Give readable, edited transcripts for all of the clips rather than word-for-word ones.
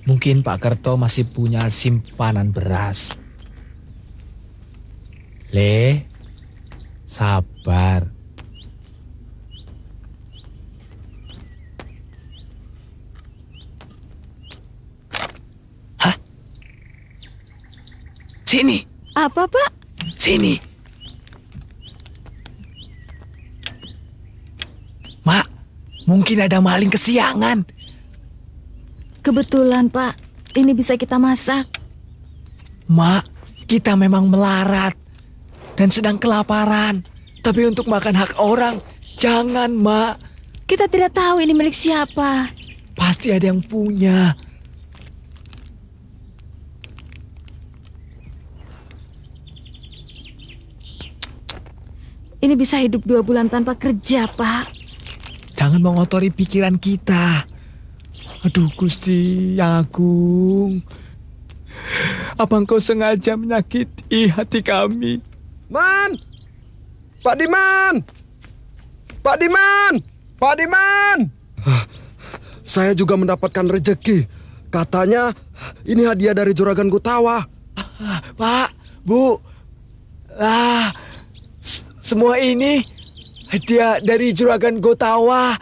Mungkin Pak Kerto masih punya simpanan beras. Le, sabar. Hah? Sini. Apa, Pak? Sini. Mak, mungkin ada maling kesiangan. Kebetulan, Pak. Ini bisa kita masak. Mak, kita memang melarat dan sedang kelaparan. Tapi untuk makan hak orang, jangan, Mak. Kita tidak tahu ini milik siapa. Pasti ada yang punya. Ini bisa hidup 2 bulan tanpa kerja, Pak. Jangan mengotori pikiran kita. Aduh, Gusti yang Agung. Apa engkau sengaja menyakiti hati kami? Man! Pak Diman! Pak Diman! Pak Diman! Saya juga mendapatkan rezeki. Katanya ini hadiah dari Juragan Gutawa. Pak, Bu. Semua ini hadiah dari Juragan Gotawa.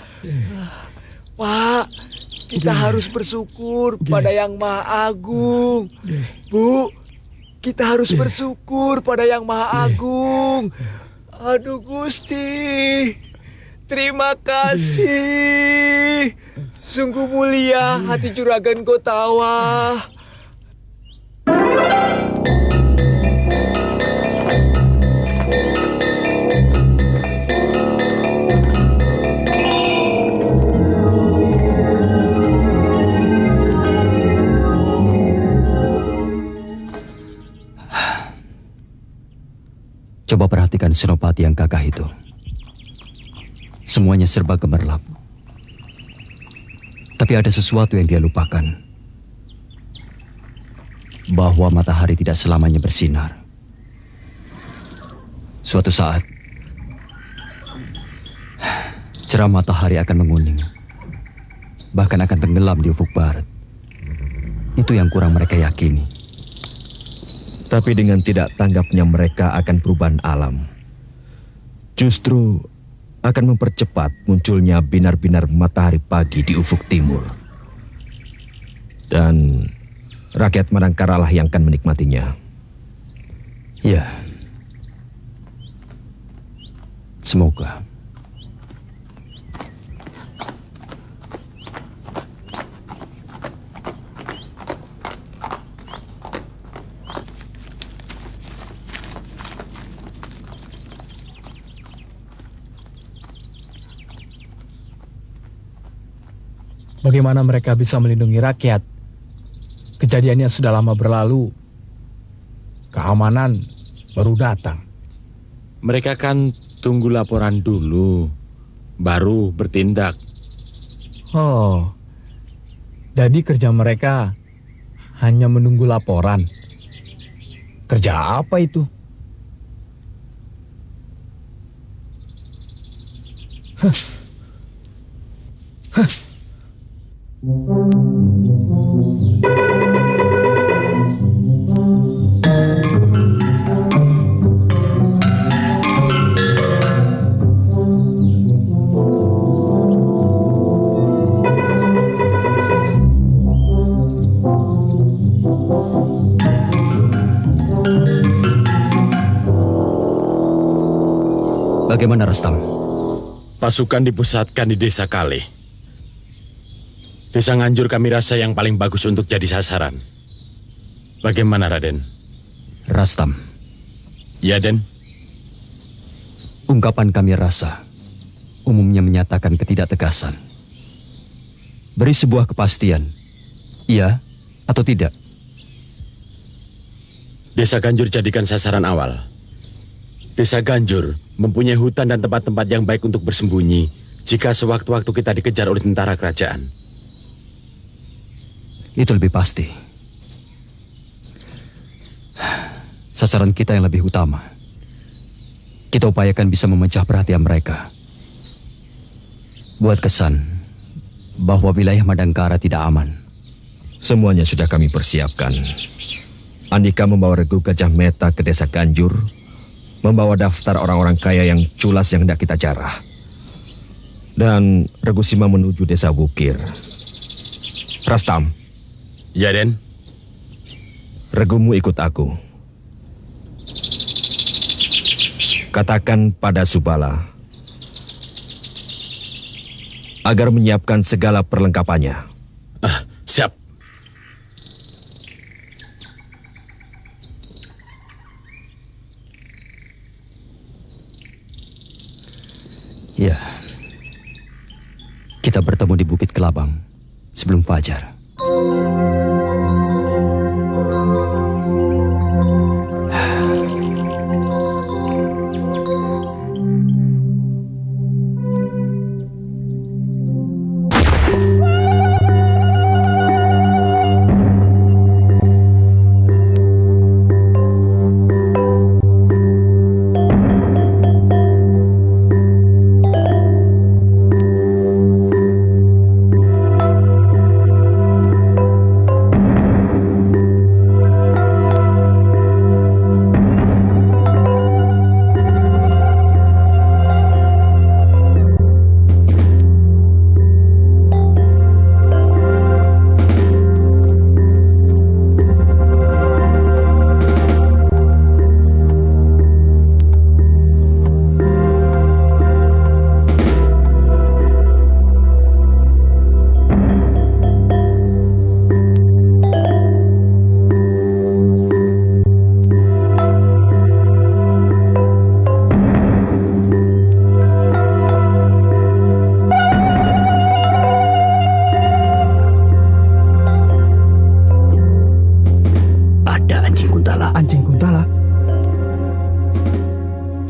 Pak, kita harus bersyukur pada Yang Maha Agung. Bu, kita harus bersyukur pada Yang Maha Agung. Aduh, Gusti, terima kasih. Sungguh mulia hati Juragan Gotawa. Coba perhatikan Senopati yang gagah itu. Semuanya serba gemerlap. Tapi ada sesuatu yang dia lupakan. Bahwa matahari tidak selamanya bersinar. Suatu saat, cerah matahari akan menguning. Bahkan akan tenggelam di ufuk barat. Itu yang kurang mereka yakini. Tapi dengan tidak tanggapnya mereka akan perubahan alam, justru akan mempercepat munculnya binar-binar matahari pagi di ufuk timur. Dan rakyat Madangkaralah yang akan menikmatinya. Ya, semoga. Bagaimana mereka bisa melindungi rakyat? Kejadiannya sudah lama berlalu. Keamanan baru datang. Mereka kan tunggu laporan dulu, baru bertindak. Oh, jadi kerja mereka hanya menunggu laporan. Kerja apa itu? Bagaimana, Rastam? Pasukan dipusatkan di Desa Kale. Desa Nganjur kami rasa yang paling bagus untuk jadi sasaran. Bagaimana, Raden? Rastam. Ya, Den. Ungkapan kami rasa umumnya menyatakan ketidaktegasan. Beri sebuah kepastian, iya atau tidak. Desa Ganjur jadikan sasaran awal. Desa Ganjur mempunyai hutan dan tempat-tempat yang baik untuk bersembunyi jika sewaktu-waktu kita dikejar oleh tentara kerajaan. Itu lebih pasti. Sasaran kita yang lebih utama. Kita upayakan bisa memecah perhatian mereka. Buat kesan bahwa wilayah Madangkara tidak aman. Semuanya sudah kami persiapkan. Andika membawa Regu Gajah Meta ke desa Ganjur, membawa daftar orang-orang kaya yang culas yang hendak kita jarah. Dan Regu Sima menuju desa Wukir. Rastam. Ya, Den. Regumu ikut aku. Katakan pada Subala agar menyiapkan segala perlengkapannya. Siap. Ya, kita bertemu di Bukit Kelabang sebelum fajar.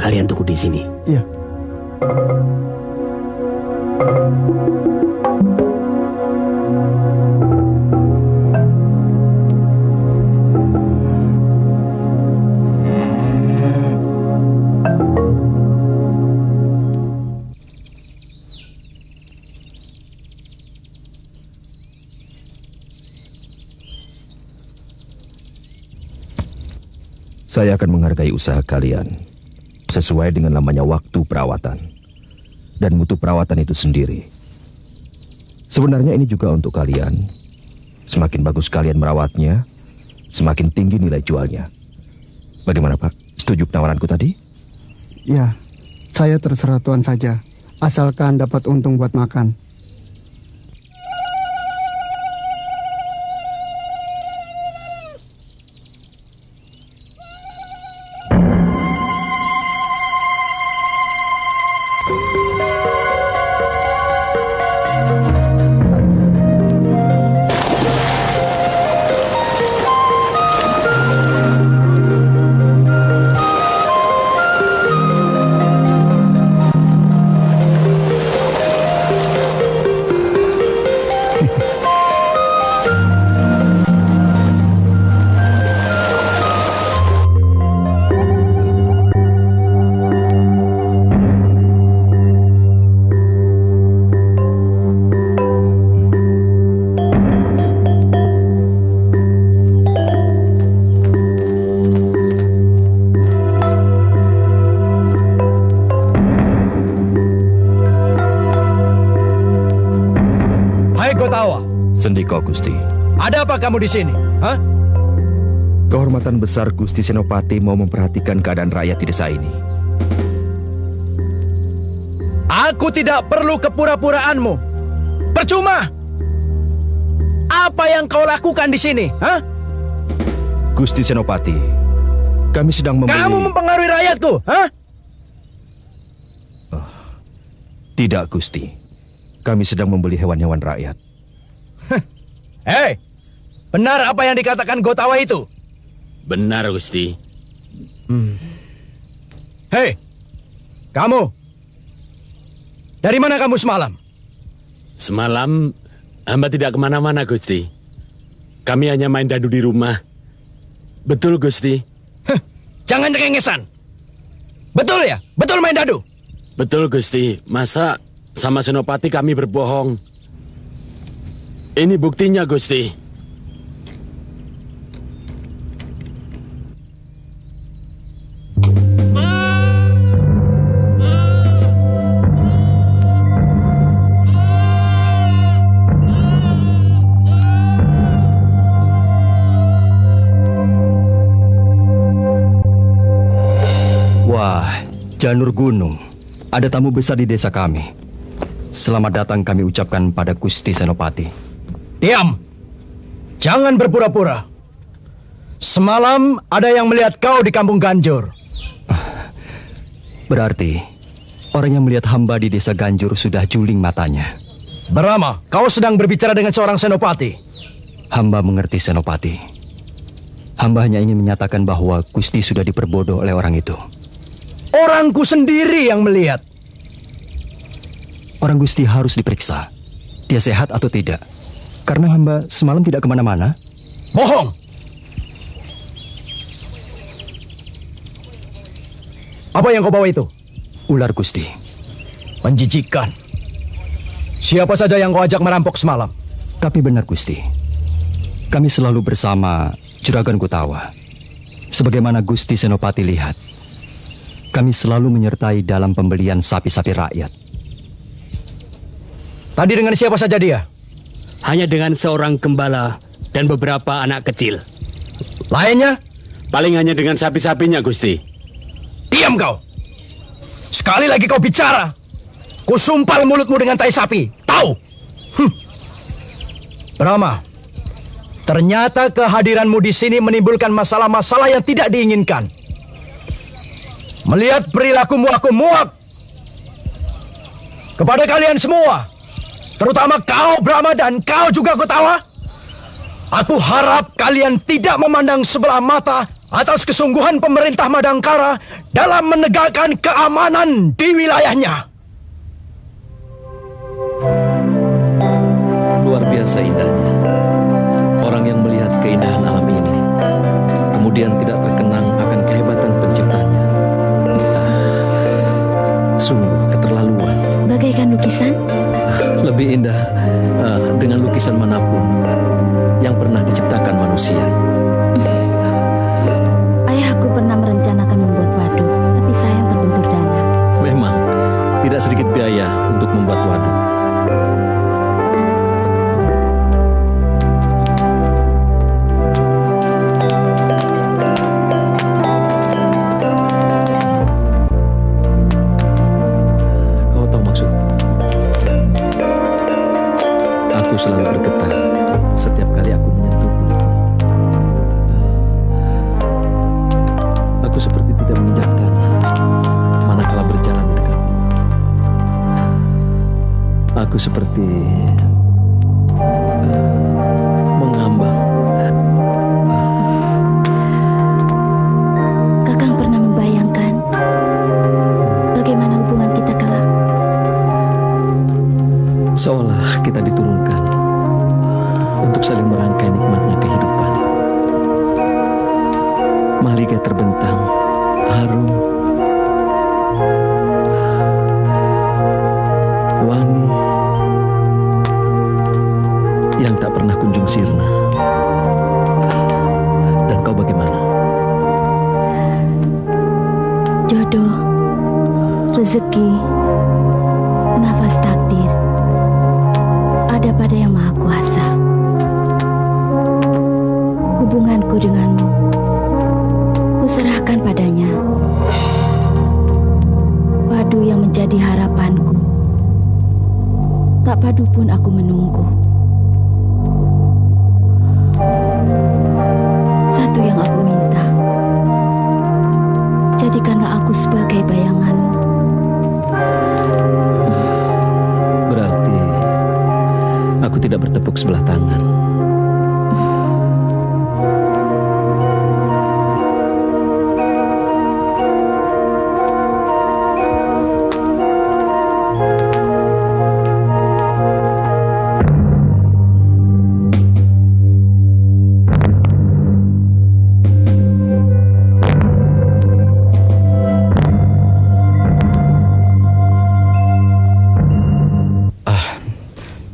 Kalian tunggu di sini. Iya. Saya akan menghargai usaha kalian sesuai dengan lamanya waktu perawatan dan mutu perawatan itu sendiri. Sebenarnya ini juga untuk kalian. Semakin bagus kalian merawatnya, semakin tinggi nilai jualnya. Bagaimana, Pak? Setuju penawaranku tadi? Ya, saya terserah Tuan saja, asalkan dapat untung buat makan. Sendiko, Gusti. Ada apa kamu di sini? Hah? Kehormatan besar Gusti Senopati mau memperhatikan keadaan rakyat di desa ini. Aku tidak perlu kepura-puraanmu. Percuma. Apa yang kau lakukan di sini? Hah? Gusti Senopati, kami sedang membeli... Kamu mempengaruhi rakyatku, hah? Tidak, Gusti. Kami sedang membeli hewan-hewan rakyat. Hei, benar apa yang dikatakan Gotawa itu? Benar, Gusti. Hei, kamu. Dari mana kamu semalam? Semalam, hamba tidak kemana-mana, Gusti. Kami hanya main dadu di rumah. Betul, Gusti. Jangan cengengesan. Betul ya? Betul main dadu? Betul, Gusti. Masa sama Senopati kami berbohong? Ini buktinya, Gusti. Ganur Gunung, ada tamu besar di desa kami. Selamat datang kami ucapkan pada Gusti Senopati. Diam! Jangan berpura-pura. Semalam ada yang melihat kau di kampung Ganjur. Berarti orang yang melihat hamba di desa Ganjur sudah juling matanya. Brahma, kau sedang berbicara dengan seorang senopati. Hamba mengerti Senopati. Hamba hanya ingin menyatakan bahwa Gusti sudah diperbodoh oleh orang itu. Orangku sendiri yang melihat. Orang Gusti harus diperiksa. Dia sehat atau tidak. Karena hamba semalam tidak kemana-mana. Bohong! Apa yang kau bawa itu? Ular Gusti. Menjijikkan. Siapa saja yang kau ajak merampok semalam? Tapi benar Gusti. Kami selalu bersama Juragan Kutawa. Sebagaimana Gusti Senopati lihat, kami selalu menyertai dalam pembelian sapi-sapi rakyat. Tadi dengan siapa saja dia? Hanya dengan seorang gembala dan beberapa anak kecil. Lainnya? Paling hanya dengan sapi-sapinya, Gusti. Diam kau! Sekali lagi kau bicara, kusumpal mulutmu dengan tai sapi. Tahu? Brahma, ternyata kehadiranmu di sini menimbulkan masalah-masalah yang tidak diinginkan. Melihat perilakumu aku muak. Kepada kalian semua, terutama kau Brahma dan kau juga Kutawa, aku harap kalian tidak memandang sebelah mata atas kesungguhan pemerintah Madangkara dalam menegakkan keamanan di wilayahnya. Luar biasa indahnya. Orang yang melihat keindahan alam ini, kemudian tidak terkenang akan kehebatan penciptanya. Sungguh keterlaluan. Bagaikan lukisan? Lebih indah dengan lukisan manapun yang pernah diciptakan manusia. Ayahku pernah merencanakan membuat waduk, tapi sayang terbentur dana. Memang tidak sedikit biaya untuk membuat waduk. Kau tahu maksudku? Aku selalu bergetar setiap kali aku menyentuh kulitmu. Aku seperti tidak menginjak tanah manakala berjalan dekatmu. Aku seperti mengambang. Kakang pernah membayangkan bagaimana hubungan kita kelak? Seolah kita diturunkan untuk saling merangkai nikmatnya kehidupan. Mahligai terbentang, harum, wangi, yang tak pernah kunjung sirna. Dan kau bagaimana? Jodoh, rezeki, nafas takdir ada pada Yang Maha Kuasa. Hubunganku denganmu kuserahkan padanya. Padu yang menjadi harapanku, tak padu pun aku menunggu. Satu yang aku minta, jadikanlah aku sebagai bayanganmu. Berarti aku tidak bertepuk sebelah tangan.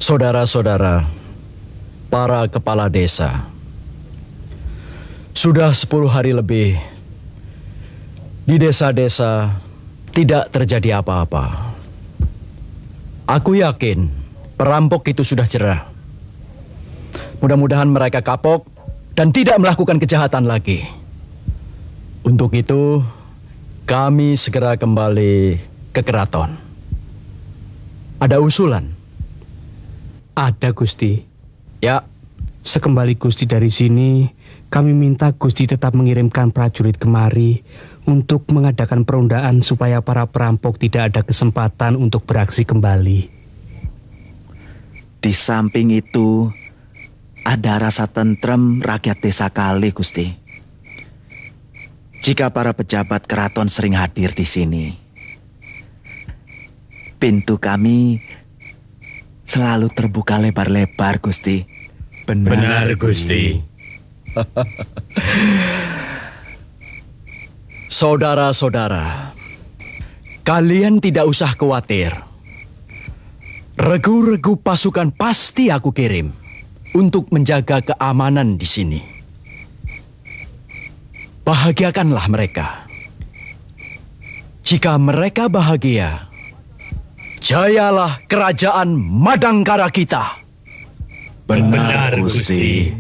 Saudara-saudara, para kepala desa, sudah 10 hari lebih di desa-desa tidak terjadi apa-apa. Aku yakin perampok itu sudah jerah. Mudah-mudahan mereka kapok dan tidak melakukan kejahatan lagi. Untuk itu, Kami segera kembali ke keraton. Ada usulan? Ada, Gusti. Ya, Sekembali Gusti dari sini, kami minta Gusti tetap mengirimkan prajurit kemari untuk mengadakan perundaan supaya para perampok tidak ada kesempatan untuk beraksi kembali. Di samping itu, ada rasa tentrem rakyat desa Kali, Gusti. Jika para pejabat keraton sering hadir di sini, pintu kami selalu terbuka lebar-lebar, Gusti. Benar, Gusti. saudara-saudara, kalian tidak usah khawatir. Regu-regu pasukan pasti aku kirim untuk menjaga keamanan di sini. Bahagiakanlah mereka. Jika mereka bahagia, jayalah kerajaan Madangkara kita. Benar, Gusti.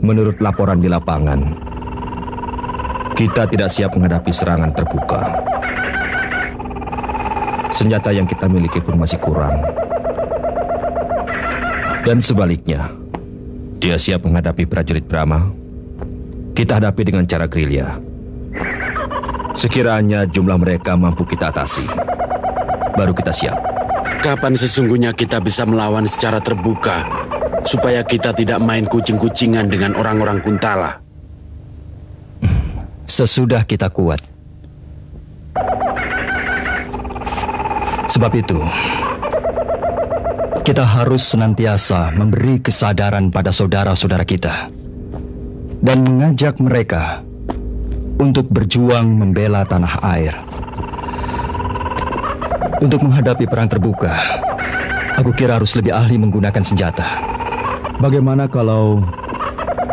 Menurut laporan di lapangan, kita tidak siap menghadapi serangan terbuka. Senjata yang kita miliki pun masih kurang. Dan sebaliknya, dia siap menghadapi prajurit Brahma. Kita hadapi dengan cara gerilya. Sekiranya jumlah mereka mampu kita atasi, baru kita siap. Kapan sesungguhnya kita bisa melawan secara terbuka, supaya kita tidak main kucing-kucingan dengan orang-orang Kuntala? Sesudah kita kuat. Sebab itu, kita harus senantiasa memberi kesadaran pada saudara-saudara kita dan mengajak mereka untuk berjuang membela tanah air. Untuk menghadapi perang terbuka, aku kira harus lebih ahli menggunakan senjata. Bagaimana kalau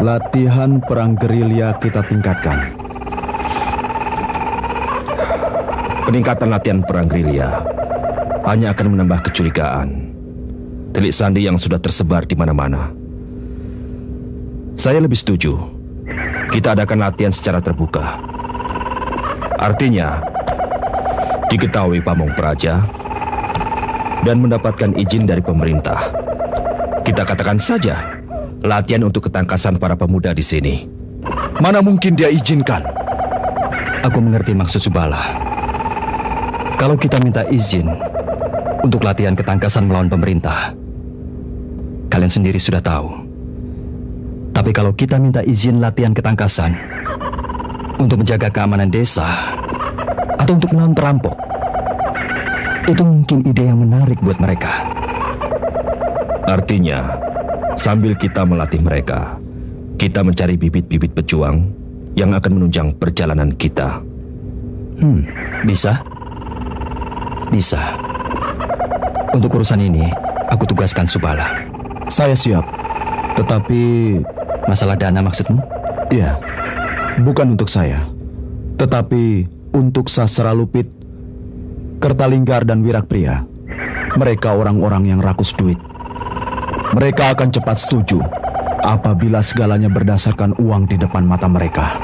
latihan perang gerilya kita tingkatkan? Peningkatan latihan perang gerilya hanya akan menambah kecurigaan, telik sandi yang sudah tersebar di mana-mana. Saya lebih setuju kita adakan latihan secara terbuka. Artinya, diketahui pamong praja dan mendapatkan izin dari pemerintah. Kita katakan saja latihan untuk ketangkasan para pemuda di sini. Mana mungkin dia izinkan? Aku mengerti maksud Subala. Kalau kita minta izin untuk latihan ketangkasan melawan pemerintah, kalian sendiri sudah tahu. Tapi kalau kita minta izin latihan ketangkasan untuk menjaga keamanan desa atau untuk melawan perampok, itu mungkin ide yang menarik buat mereka. Artinya, sambil kita melatih mereka, kita mencari bibit-bibit pejuang yang akan menunjang perjalanan kita. Bisa? Bisa. Untuk urusan ini, aku tugaskan Subala. Saya siap. Tetapi... Masalah dana maksudmu? Iya. Bukan untuk saya. Tetapi untuk Sasralupit, Kertalinggar dan Wirakpria. Mereka orang-orang yang rakus duit. Mereka akan cepat setuju apabila segalanya berdasarkan uang di depan mata mereka.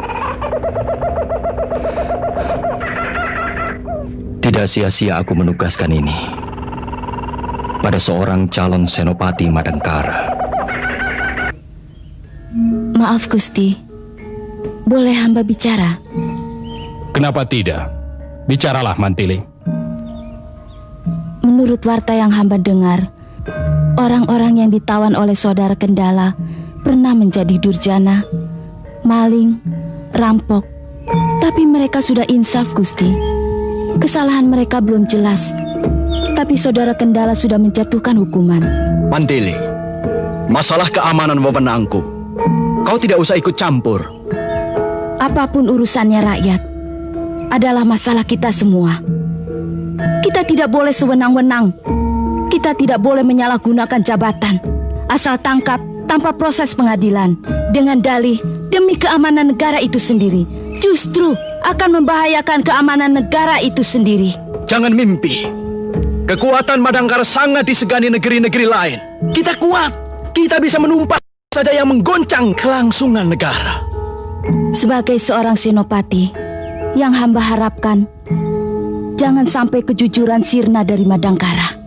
Tidak sia-sia aku menugaskan ini pada seorang calon senopati Madangkara. Maaf Gusti, boleh hamba bicara? Kenapa tidak? Bicaralah, Mantili. Menurut warta yang hamba dengar, orang-orang yang ditawan oleh saudara Kendala pernah menjadi durjana, maling, rampok. Tapi mereka sudah insaf, Gusti. Kesalahan mereka belum jelas, tapi saudara Kendala sudah menjatuhkan hukuman. Mantili, masalah keamanan wewenangku. Kau tidak usah ikut campur. Apapun urusannya rakyat adalah masalah kita semua. Kita tidak boleh sewenang-wenang. Kita tidak boleh menyalahgunakan jabatan asal tangkap tanpa proses pengadilan dengan dalih demi keamanan negara itu sendiri. Justru akan membahayakan keamanan negara itu sendiri. Jangan mimpi. Kekuatan Madangkara sangat disegani negeri-negeri lain. Kita kuat. Kita bisa menumpas saja yang menggoncang kelangsungan negara. Sebagai seorang senopati, yang hamba harapkan jangan sampai kejujuran sirna dari Madangkara.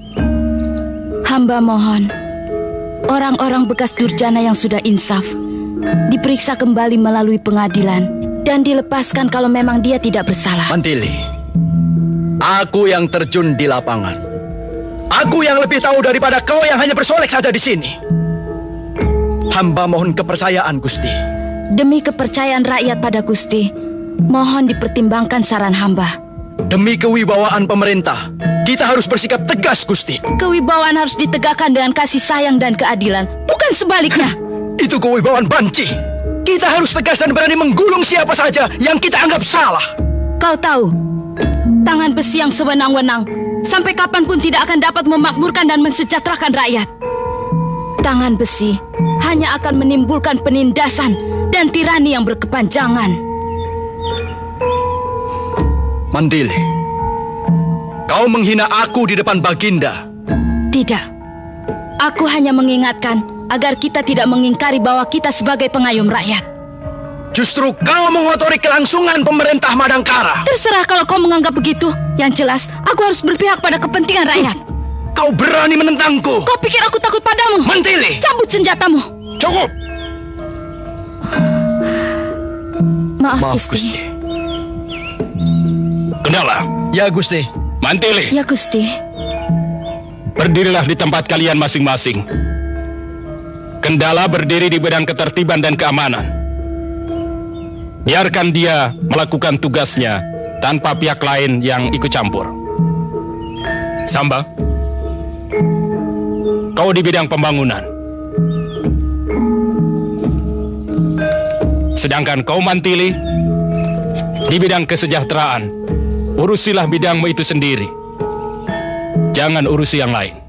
Hamba mohon orang-orang bekas durjana yang sudah insaf diperiksa kembali melalui pengadilan dan dilepaskan kalau memang dia tidak bersalah. Mantili, aku yang terjun di lapangan. Aku yang lebih tahu daripada kau yang hanya bersolek saja di sini. Hamba mohon kepercayaan, Gusti. Demi kepercayaan rakyat pada Gusti, mohon dipertimbangkan saran hamba. Demi kewibawaan pemerintah, kita harus bersikap tegas, Gusti. Kewibawaan harus ditegakkan dengan kasih sayang dan keadilan, bukan sebaliknya. Itu kewibawaan banci. Kita harus tegas dan berani menggulung siapa saja yang kita anggap salah. Kau tahu, tangan besi yang sewenang-wenang sampai kapanpun tidak akan dapat memakmurkan dan mensejahterakan rakyat. Tangan besi hanya akan menimbulkan penindasan dan tirani yang berkepanjangan. Mantili, kau menghina aku di depan Baginda. Tidak, aku hanya mengingatkan agar kita tidak mengingkari bahwa kita sebagai pengayom rakyat. Justru kau mengotori kelangsungan pemerintah Madangkara. Terserah kalau kau menganggap begitu. Yang jelas, aku harus berpihak pada kepentingan rakyat. Kau berani menentangku? Kau pikir aku takut padamu? Mantili! Cabut senjatamu. Cukup! Maaf Gusti. Kendala. Ya, Gusti. Mantili. Ya, Gusti. Berdirilah di tempat kalian masing-masing. Kendala berdiri di bidang ketertiban dan keamanan. Biarkan dia melakukan tugasnya tanpa pihak lain yang ikut campur. Samba, kau di bidang pembangunan. Sedangkan kau Mantili di bidang kesejahteraan. Urusilah bidangmu itu sendiri. Jangan urusi yang lain.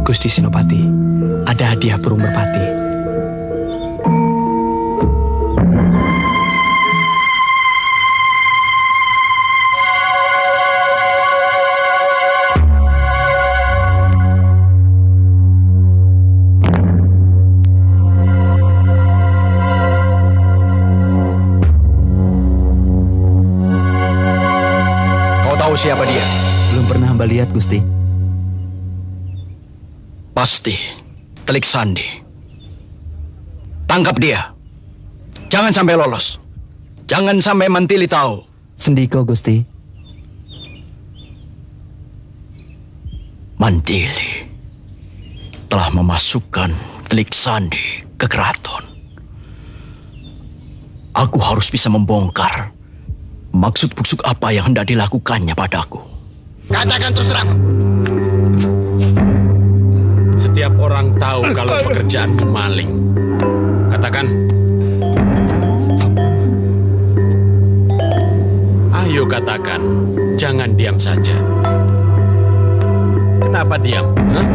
Gusti Senopati, ada hadiah burung merpati. Kau tahu siapa dia? Belum pernah hamba lihat, Gusti. Pasti Telik Sandi. Tangkap dia. Jangan sampai lolos. Jangan sampai Mantili tahu. Sendiko, Gusti. Mantili telah memasukkan Telik Sandi ke keraton. Aku harus bisa membongkar maksud busuk apa yang hendak dilakukannya padaku. Katakan terus terang. Setiap orang tahu kalau pekerjaanmu maling. Katakan. Ayo katakan. Jangan diam saja. Kenapa diam? Hah?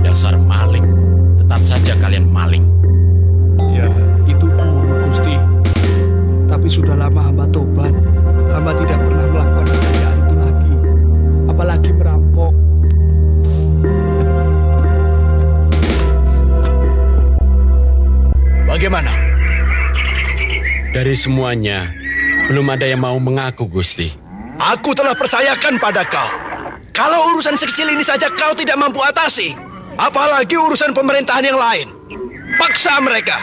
Dasar maling. Tetap saja kalian maling. Ya, itu dulu Gusti. Tapi sudah lama hamba tobat. Hamba tidak pernah melakukan pekerjaan itu lagi. Apalagi merampok. Bagaimana? Dari semuanya, belum ada yang mau mengaku, Gusti. Aku telah percayakan pada kau. Kalau urusan sekecil ini saja kau tidak mampu atasi, apalagi urusan pemerintahan yang lain. Paksa mereka.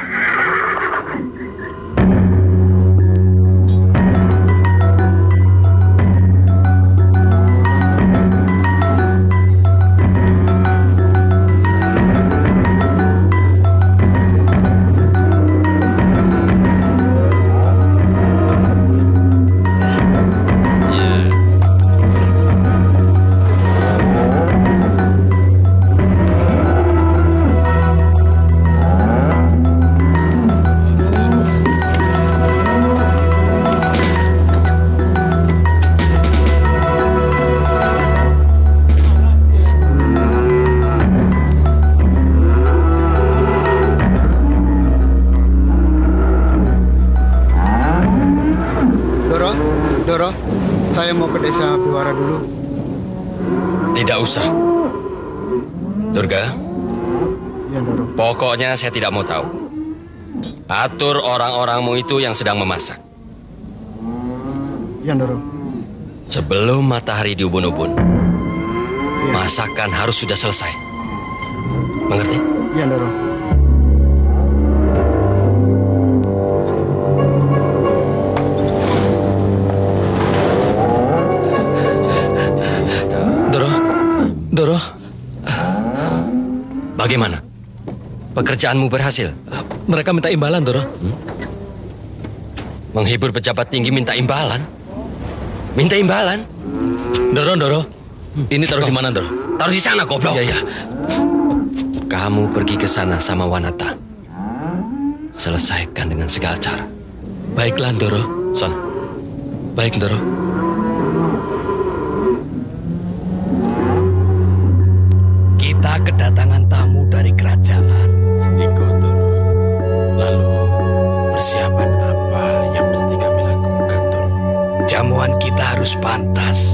Doro, saya mau ke desa Biwara dulu. Tidak usah. Durga. Ya, Doro. Pokoknya saya tidak mau tahu. Atur orang-orangmu itu yang sedang memasak. Ya, Doro. Sebelum matahari di ubun-ubun, masakan harus sudah selesai. Mengerti? Ya, Doro. Doro, bagaimana? Pekerjaanmu berhasil? Mereka minta imbalan, Doro. Menghibur pejabat tinggi minta imbalan? Minta imbalan? Doro. Ini taruh di mana, Doro? Taruh di sana, goblok. Iya. Kamu pergi ke sana sama Wanata. Selesaikan dengan segala cara. Baiklah, Doro. Sana. Baik, Doro. Kita kedatangan tamu dari kerajaan. Sendiko, Doro. Lalu, persiapan apa yang mesti kami lakukan, Doro? Jamuan kita harus pantas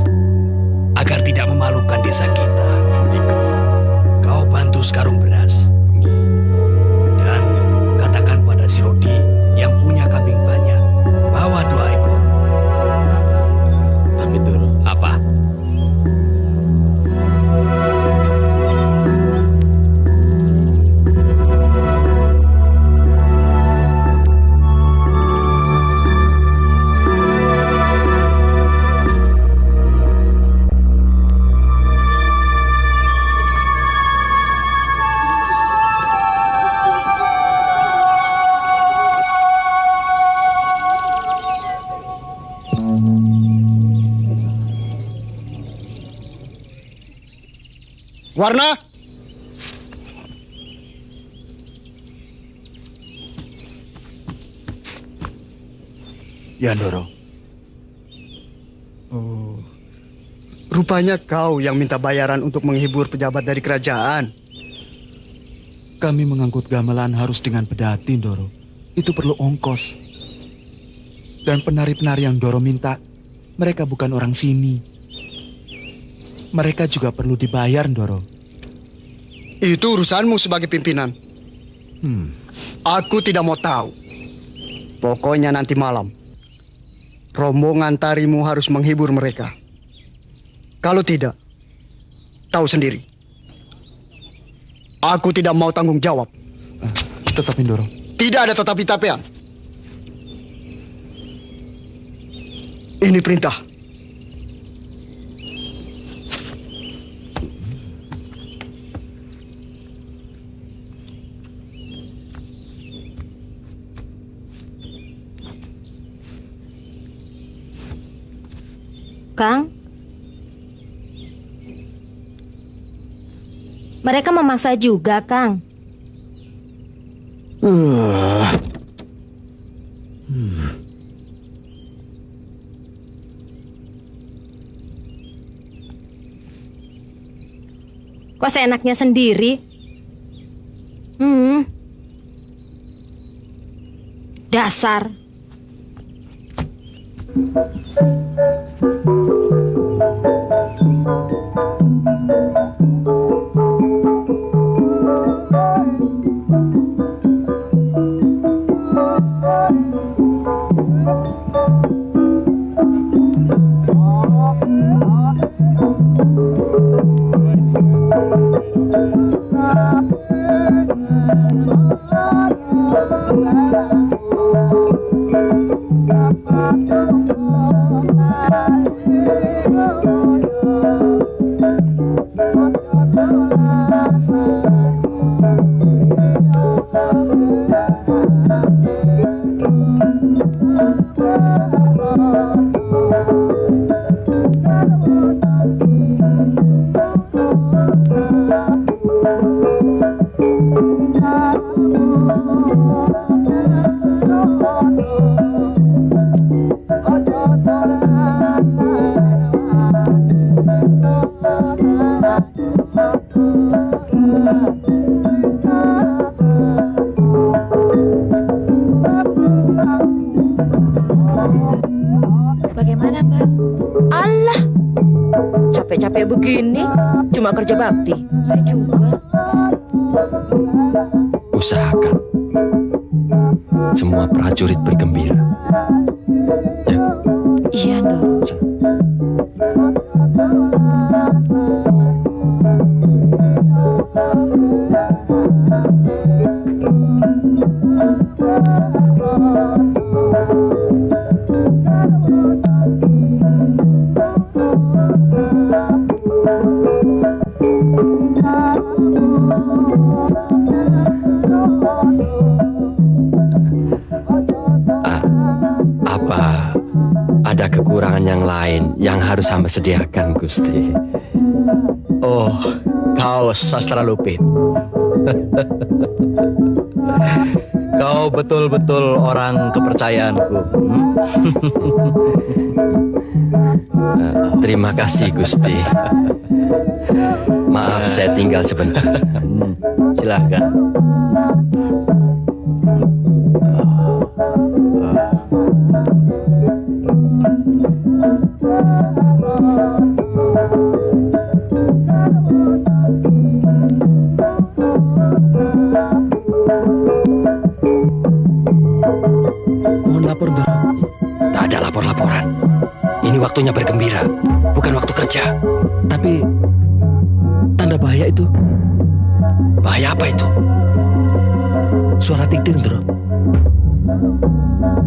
agar tidak memalukan desa kita. Sendiko. Kau bantu sekarung beras. Dan katakan pada si Rodi yang punya kambing banyak, bawa 2 ekor. Tapi, Doro. Apa? Warna. Ya, Doro. Oh, rupanya kau yang minta bayaran untuk menghibur pejabat dari kerajaan. Kami mengangkut gamelan harus dengan pedati, Doro. Itu perlu ongkos. Dan penari-penari yang Doro minta, mereka bukan orang sini. Mereka juga perlu dibayar, Doro. Itu urusanmu sebagai pimpinan. Aku tidak mau tahu. Pokoknya nanti malam, rombongan tarimu harus menghibur mereka. Kalau tidak, tahu sendiri. Aku tidak mau tanggung jawab. Tetapin, Doro. Tidak ada tetapi-tapian. Ini perintah. Kang, mereka memaksa juga, Kang. Kok seenaknya sendiri? Dasar. Bagaimana, Mbak? Alah, capek-capek begini, cuma kerja bakti. Saya juga. Usahakan semua prajurit bergembira. Ya. Iya, Ndoro. Apa ada kekurangan yang lain yang harus hamba sediakan, Gusti? Oh, kau Sastra Lupit. Kau betul-betul orang kepercayaanku. Terima kasih, Gusti. Maaf, saya tinggal sebentar. Silakan. Mohon lapor, Ndoro. Tak ada lapor-laporan. Ini waktunya bergembira, bukan waktu kerja. Tapi tanda bahaya itu. Bahaya apa itu? Suara titir, Ndoro.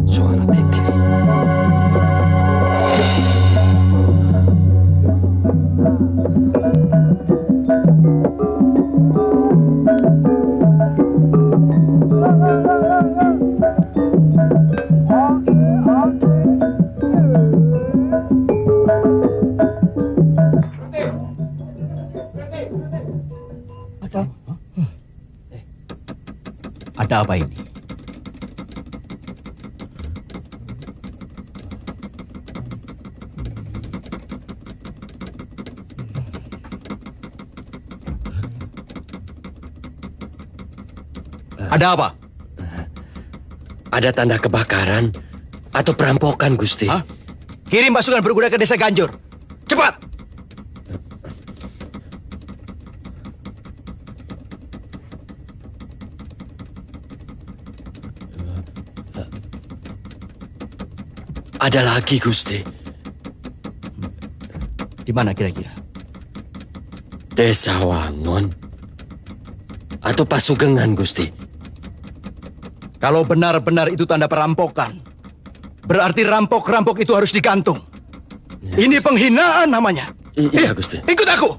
Suara titir. Ada apa ini? Ada apa? Ada tanda kebakaran atau perampokan, Gusti. Hah? Kirim pasukan berkuda ke desa Ganjur. Cepat! Ada lagi, Gusti. Di mana kira-kira? Desa Wangon atau Pasugengan, Gusti. Kalau benar-benar itu tanda perampokan, berarti rampok-rampok itu harus digantung. Ini penghinaan namanya. Iya, Gusti. Ikut aku.